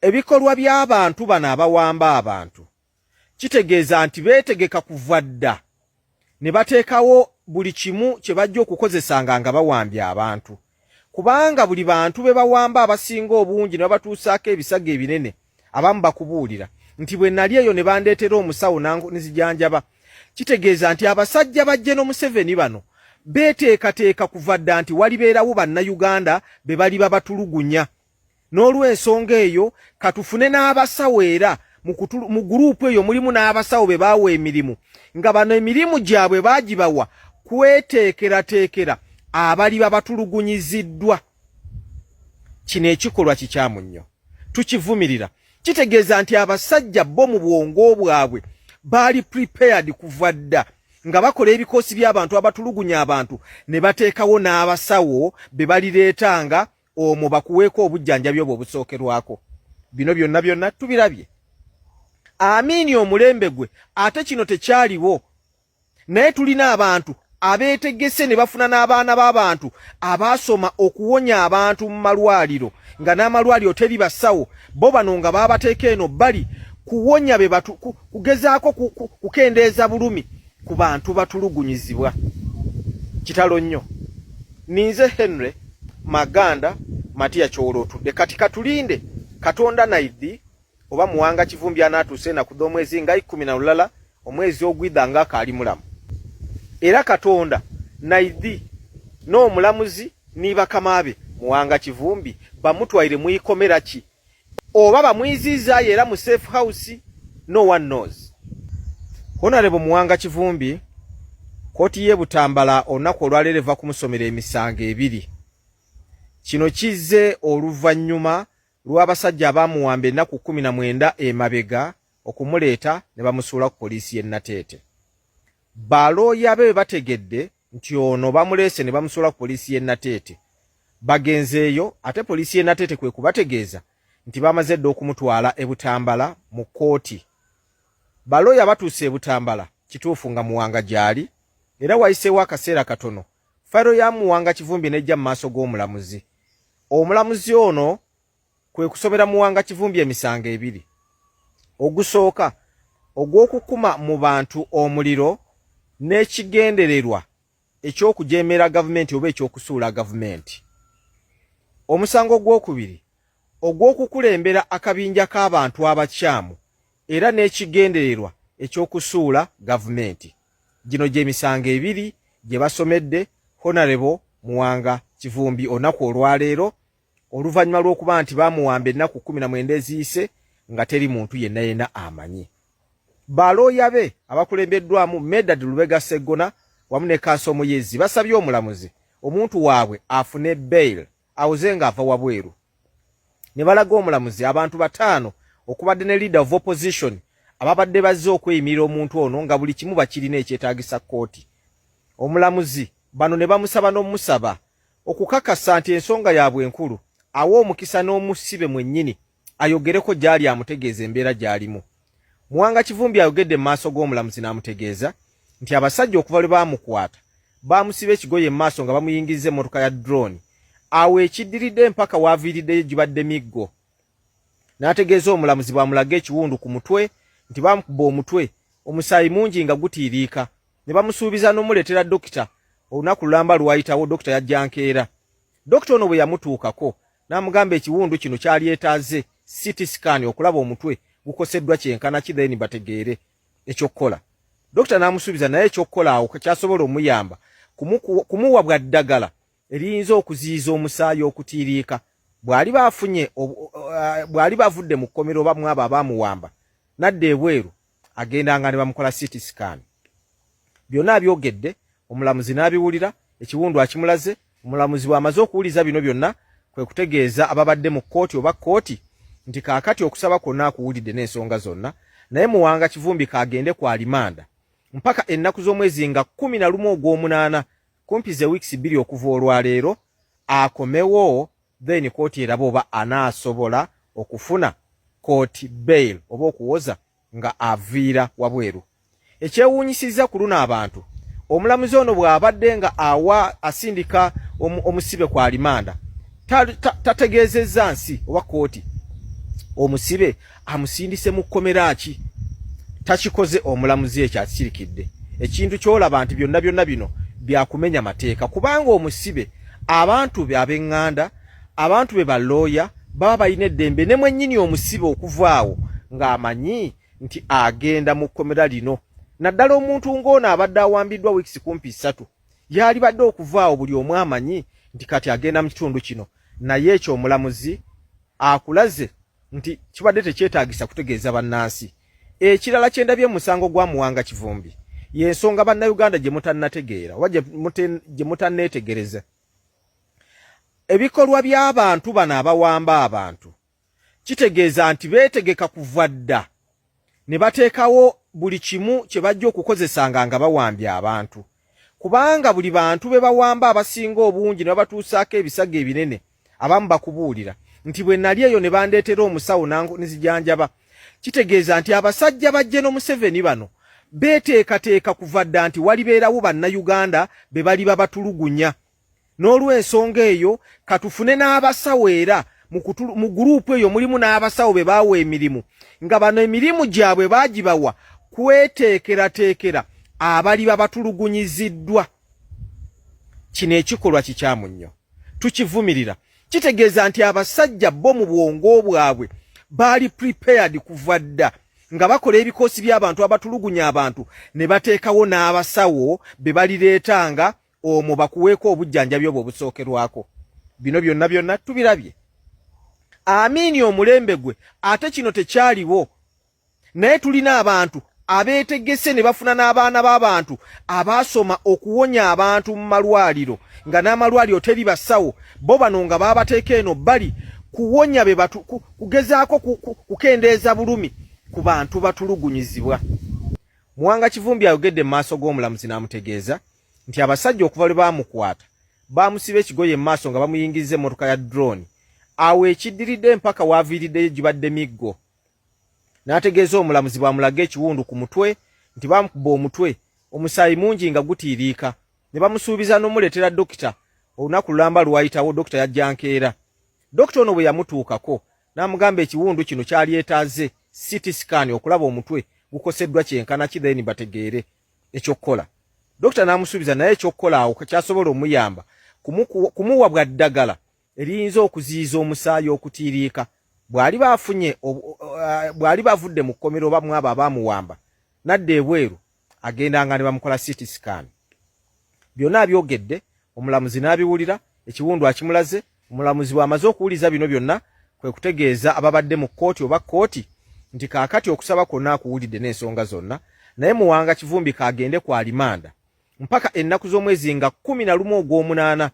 ebikolwa by'abantu bano abawamba abantu kitegeeza nti beetegeka kuva dda ne bateekawo buli kimu kye bajja okukozesanga nga bawambye abantu, kubanga buli bantu be bawamba abasinga obungi ne babatuusaako ebisago ebinene abamu bakubuulira nti bwe nali eyo ne bandeetera omusawo nezijanjaba. Kitegeeza nti abasajja bajje n'Omuseveni bano beeteekateeka kuva dda nti walibeerawo bannayuganda be bali babatulugunya. N'olw'ensonga eyo katufune n'abasawo era mu gurupu eyo mulimu n'abasawo be baawa emirimu, nga bano emirimu gyabwe baagibawa kweteekerateekera abali babatulugunyiziddwa. Kino ekikolwa kikyamu nnyo, tukivumirira. Kitegeeza nti abasajja bo mu bwongo bwabwe baali prepared kuva dda nga bakola ebikoosi by'abantu abatulugunya abantu ne bateekawo n'abasawo be balireetanga omwo bakuweeko obujjanjabi obwo obusookerwako. Bino byonna tubirabye. Amini omulembe gwe ate kino tekyaliwo, naye tulina abantu abeetegese ne bafuna n'abaana b'abantu abaasoma okuwonya abantu mu malwaliro, nga n'amalwaliro teri basawo, bo bano nga baabateeka eno bali kuwonya be kugezaako kukendeeza bulumi ku bantu batulugunyizibwa. Kitalo nnyo. Ninze Henry Maganda Matia Kyolo otudde kati katulinde Katonda naidi oba Muwanga Kivumbi anaatuuse na kudo omwezi nga 10 omwezi ogwidda nga akaali mulamu. Era Katonda naidi n'omulamuzi niba kamaabe Muwanga Kivumbi bamutwaire mu ikomera ki oba bamwiziza era mu safe house, no one knows. Honorable Muwanga Kivumbi koti ye Butambala olunaku olwaleero eva kumusomera emisango 2. Kino kizze oluvannyuma lw'abasajja abamuwamba ennaku 19 emabega okumuleeta ne bamusuula ku poliisi y'e Nateete. Balooya be bategedde nti ono bamuleese ne bamusuula ku poliisi y'e Nateete. Bagenzeeyo ate poliisi y'e Nateete kwe kubategeeza nti bamaze dda okumutwala e Butambala mu kkooti. Balooya batuuse e Butambala kituufu nga Muwanga gyali, era wayiseewo akaseera katono fayiro ya Muwanga Kivumbi nejja mu maaso g'omulamuzi. Omulamuzi ono kwe kusomera Muwanga Kivumbi emisango 2. Ogusooka ogw'okukuma mu bantu omuliro n'ekigendererwa eky'okujeemera gavumenti oba eky'okusuula gavumenti. Omusango gw'okubiri ogw'okukulembera akabinja k'abantu abakyamu era n'ekigendererwa eky'okusuula gavumenti. Gino gy'emisango 2 gye basomedde Honorable Muwanga Kivumbi olunaku olwaleero oluvannyuma lw'okuba nti bamuwamba ennaku 19 eziyise nga teri muntu yenna amanyi. Balooya be abakulembeddwamu Medad Lubega Sseggona wamu ne Kaaso Muyezi basabye omulamuzi omuntu waabwe afune bail awuze nga ava wabweru. Ne balaga omulamuzi abantu 5 okubadde ne leader of opposition ababadde bazze okweyimirira omuntu ono nga buli kimu bakirina ekyetaagisa kkooti. Omulamuzi bano ne bamusaba n'omusaba okukakasa nti ensonga yaabwe enkulu awo omukisa n'omusibe mwennyini ayogereko gyali amutegeeza embeera gy'alimu. Muwanga Kivumbi ayogedde mu maaso g'omulamuzi n'amutegeeza nti abasajja okuva lwe baamukwata baamusiba ekigoye mu maaso nga bamuyingizza emmotoka ya drone, awo ekiddiridde mpaka waaviiriddeyo gibadde miggo. N'ategeeza omulamuzi bamulaga ekiwundu ku mutwe nti bamukuba omutwe omusaayi mungi nga gutiiriika, ne bamusuubiza n'omuleetera dokita. Olunaku lulamba lwayitawo dokita yajja nkeera. Dokita ono bwe yamutuukako n'amugamba ekiwundu kino kyali etaaze CT scan okulaba omutwe gukoseddwa kyenkana ki then bategeere ekyokkola. Dokita n'amusuubiza naye ekyokkola awo kyasobola omuyamba kumuwa bwa ddagala eriyinza okuziyiza omusaayi okutiiriika bw'ali bavudde mu kkomero oba mwabo abaamuwamba nadda ebweru agendanga ne bamukola CT scan. Byonna abyogedde omulamuzi n'abiwulira, ekiwundu akimulaze. Omulamuzi bw'amaze okuwuliza bino byonna kwe kutegeeza ababadde mu kkooti oba kkooti nti kaakati okusaba kwonna akuwulidde n'ensonga zonna, naye Muwanga Kivumbi kaagende ku alimanda mpaka ennaku z'omwezi nga 11 ogw'omunaana, kumpi ze weeks 2 okuva olwaleero akomewo, then kkooti eraba oba anaasobola okufuna court bail oba okuwoza nga aviira wabweru. Ekyewuunyisizza ku luno abantu, omulamuzi ono bw'abadde nga asindika omusibe ku alimanda tategeezezza nsi oba kkooti omusibe amusindise mu kkomera ki takikoze omulamuzi ekyo akirikidde ekintu kyolaba nti byonna bino byakumenya mateeka kubanga omusibe abantu be ab'eŋŋanda abantu be balooya baba balina eddembe ne mwennyini omusibe okuvaawo ng'amanyi nti agenda mu kkomera lino naddala omuntu ng'ono abadde awambiddwa wiikisi kumpi 3 yali badde okuvaawo buli omu amanyi nti kati agenda mu kitundu kino naye ekyo omulamuzi akulaze nti kibadde tekyetaagisa kutegeeza bannansi. Ekirala kyendabye mu musango gwa Muwanga Kivumbi y'ensonga bannayuganda gye mutannategeera oba gye mutanneetegereza. Ebikolwa by'abantu bano abawamba abantu kitegeeza nti beetegeka kuva dda ne bateekawo buli kimu kye bajja okukozesanga nga bawambya abantu kubanga buli bantu be bawamba abasinga obungi ne babatuusaako ebisago ebinene abamu bakubuulira nti bwe nali eyo ne bandeetera omusawo nezijanjaba kitegeeza nti abasajja bajje n'Omuseveni bano beeteekateeka kuva dda nti walibeerawo bannayuganda be bali babatulugunya n'olw'ensonga eyo katufune n'abasawo era mu guruupu eyo mulimu n'abasawo be baawa emirimu nga bano emirimu gyabwe baagibawa kweteekerateekera abali babatulugunyiziddwa. Kino ekikolwa kikyamu nnyo tukivumirira. Kitegeeza nti abasajja bo mu bwongo bwabwe baali prepared kuva dda nga bakola ebikoosi by'abantu abatulugunya abantu ne bateekawo n'abasawo be balireetanga omwo bakuweeko obujjanjabi obwo obusookerwako. Bino byonna tubirabye. Amini omulembe gwe ate kino tekyaliwo naye tulina abantu abeetegese ne bafuna n'abaana b'abantu abaasoma okuwonya abantu mu malwaliro nga n'amalwaliro teri basawo bo bano nga baabateeka eno bali kuwonya be kugezaako kukendeeza bulumi ku bantu batulugunyizibwa. Muwanga Kivumbi ayogedde mu maaso g'omulamuzi n'amutegeeza nti abasajja okuva lwe baamukwata baamusiba ekigoye mu maaso nga bamuyingiza emmotoka ya drone awo ekiddiridde mpaka waaviiriddeyo gibadde miggo. N'ategeeza omulamuzi bwamulaga ekiwundu ku mutwe nti baamukuba omutwe omusaayi mungi nga gutiiriika ne bamusuubiza n'omuleetera dokita olunaku lulamba lwayitawo dokita yajja nkeera. Dokita ono bwe yamutuukako n'amugamba ekiwundu kino kyali etaaze CT scan okulaba omutwe gukoseddwa kyenkana ki then bategeere ekyokukola. Dokita n'amusuubiza naye ekyokukola awo kyasobola omuyamba kumuwa bwa ddagala eriyinza okuziyiza omusaayi okutiiriika bw'ali bavudde mu kkomero oba mwabo abaamuwamba nadda ebweru agendanga ne bamukola CT scan. Byonna abyogedde omulamuzi n'abiwulira ekiwundu akimulaze. Omulamuzi bw'amaze okuwuliza bino byonna kwe kutegeeza ababadde mu kkooti oba kkooti nti kaakati okusaba kwonna akuwulidde n'ensonga zonna naye Muwanga Kivumbi kaagende ku alimanda mpaka ennaku z'omwezi nga 11 ogw'omunaana